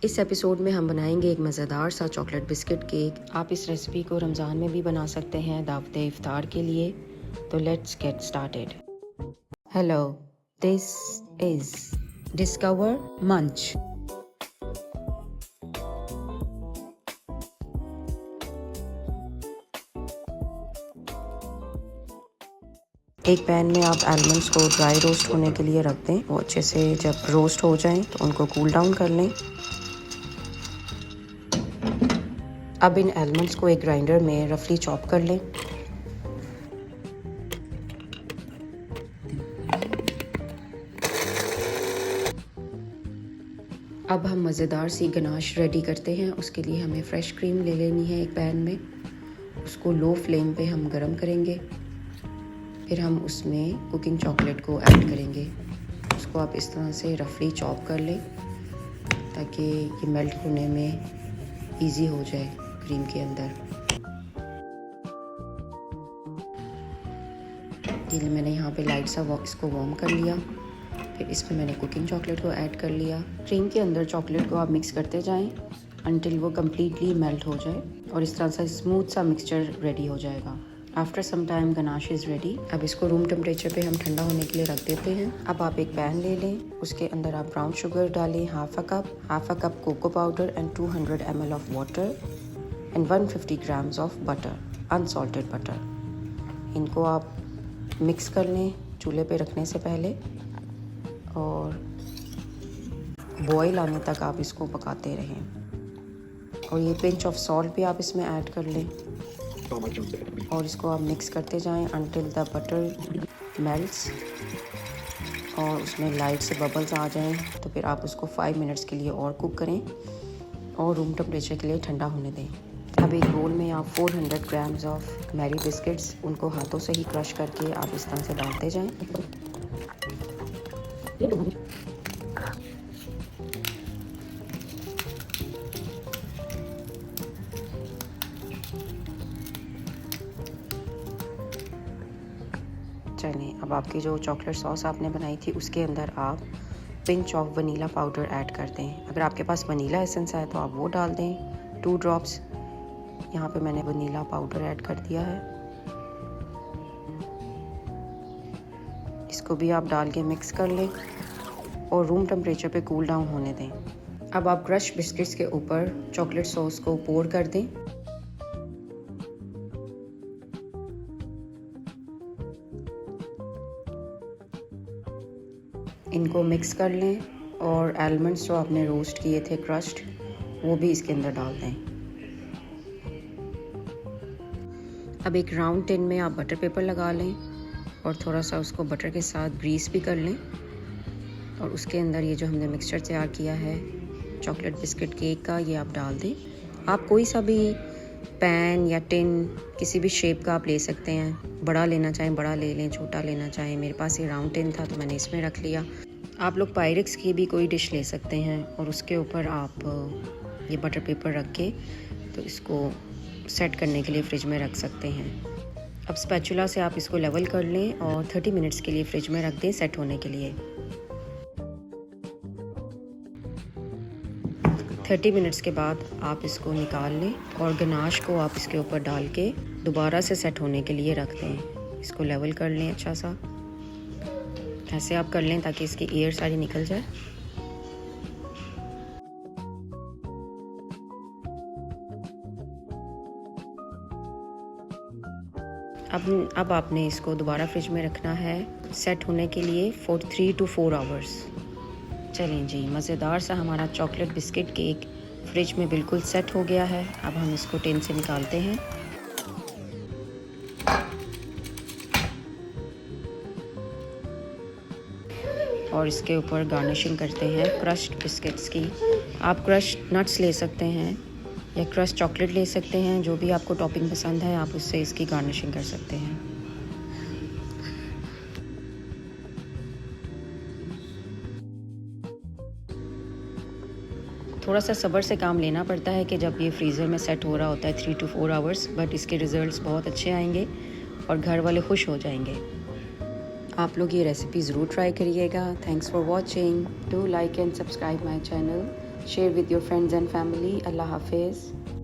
इस एपिसोड में हम बनाएंगे एक मज़ेदार सा चॉकलेट बिस्किट केक। आप इस रेसिपी को रमज़ान में भी बना सकते हैं दावत इफ्तार के लिए। तो let's get started. Hello, this is discover मंच। एक पैन में आप आलमंड्स को ड्राई रोस्ट होने के लिए रख दें। वो अच्छे से जब रोस्ट हो जाएं तो उनको कूल डाउन कर लें। अब इन आलमंड्स को एक ग्राइंडर में रफली चॉप कर लें। अब हम मज़ेदार सी गनाश रेडी करते हैं। उसके लिए हमें फ़्रेश क्रीम ले लेनी है एक पैन में। उसको लो फ्लेम पे हम गरम करेंगे। फिर हम उसमें कुकिंग चॉकलेट को ऐड करेंगे। उसको आप इस तरह से रफली चॉप कर लें ताकि ये मेल्ट होने में इजी हो जाए क्रीम के अंदर। ये मैंने यहाँ पे लाइट सा इसको वार्म कर लिया। फिर इसमें मैंने कुकिंग चॉकलेट को ऐड कर लिया। क्रीम के अंदर चॉकलेट को आप मिक्स करते जाएं अनटिल वो कम्प्लीटली मेल्ट हो जाए और इस तरह से स्मूथ सा मिक्सचर रेडी हो जाएगा। After some time ganache is ready. अब इसको रूम टेम्परेचर पे हम ठंडा होने के लिए रख देते हैं। अब आप एक पैन ले लें। उसके अंदर आप ब्राउन शुगर डालें half a cup cocoa powder and 200 ml of water and 150 grams of butter, unsalted butter. इनको आप मिक्स कर लें चूल्हे पे रखने से पहले और बॉयल आने तक आप इसको पकाते रहें। और ये पिंच ऑफ सॉल्ट भी आप इसमें ऐड कर लें और इसको आप मिक्स करते जाएं अनटिल द बटर मेल्ट्स और उसमें लाइट से बबल्स आ जाएं। तो फिर आप उसको 5 मिनट्स के लिए और कुक करें और रूम टेम्परेचर के लिए ठंडा होने दें। अब एक बोल में आप 400 ग्राम्स ऑफ मैरी बिस्किट्स, उनको हाथों से ही क्रश करके आप इस तरह से डालते जाएं। चलें, अब आपकी जो चॉकलेट सॉस आपने बनाई थी उसके अंदर आप pinch of vanilla powder add कर दें। अगर आपके पास वनीला एसेंस है तो आप वो डाल दें 2 ड्रॉप्स। यहाँ पे मैंने वनीला पाउडर ऐड कर दिया है। इसको भी आप डाल के मिक्स कर लें और रूम टेम्परेचर पे कूल डाउन होने दें। अब आप क्रश बिस्किट्स के ऊपर चॉकलेट सॉस को पोर कर दें। इनको मिक्स कर लें और आलमंड्स जो आपने रोस्ट किए थे क्रश्ड, वो भी इसके अंदर डाल दें। अब एक राउंड टिन में आप बटर पेपर लगा लें और थोड़ा सा उसको बटर के साथ ग्रीस भी कर लें और उसके अंदर ये जो हमने मिक्सचर तैयार किया है चॉकलेट बिस्किट केक का, ये आप डाल दें। आप कोई सा भी पैन या टिन किसी भी शेप का आप ले सकते हैं। बड़ा लेना चाहें बड़ा ले लें, छोटा लेना चाहें। मेरे पास ये राउंड टिन था तो मैंने इसमें रख लिया। आप लोग पायरेक्स की भी कोई डिश ले सकते हैं और उसके ऊपर आप ये बटर पेपर रख के तो इसको सेट करने के लिए फ्रिज में रख सकते हैं। अब स्पैचुला से आप इसको लेवल कर लें और 30 मिनट्स के लिए फ्रिज में रख दें सेट होने के लिए। 30 मिनट्स के बाद आप इसको निकाल लें और गनाश को आप इसके ऊपर डाल के दोबारा से सेट होने के लिए रख दें। इसको लेवल कर लें अच्छा सा, ऐसे आप कर लें ताकि इसकी एयर सारी निकल जाए। अब आपने इसको दोबारा फ्रिज में रखना है सेट होने के लिए फॉर 3 to 4 आवर्स। चलें जी, मज़ेदार सा हमारा चॉकलेट बिस्किट केक फ्रिज में बिल्कुल सेट हो गया है। अब हम इसको टिन से निकालते हैं। और इसके ऊपर गार्निशिंग करते हैं क्रश्ड बिस्किट्स की। आप क्रश्ड नट्स ले सकते हैं या क्रश्ड चॉकलेट ले सकते हैं, जो भी आपको टॉपिंग पसंद है आप उससे इसकी गार्निशिंग कर सकते हैं। थोड़ा सा सब्र से काम लेना पड़ता है कि जब ये फ्रीज़र में सेट हो रहा होता है 3 to 4 आवर्स, बट इसके रिज़ल्ट्स बहुत अच्छे आएंगे और घर वाले खुश हो जाएंगे। आप लोग ये रेसिपी ज़रूर ट्राई करिएगा। Thanks for watching. Do like and subscribe my channel. Share with your friends and family. अल्लाह हाफिज़।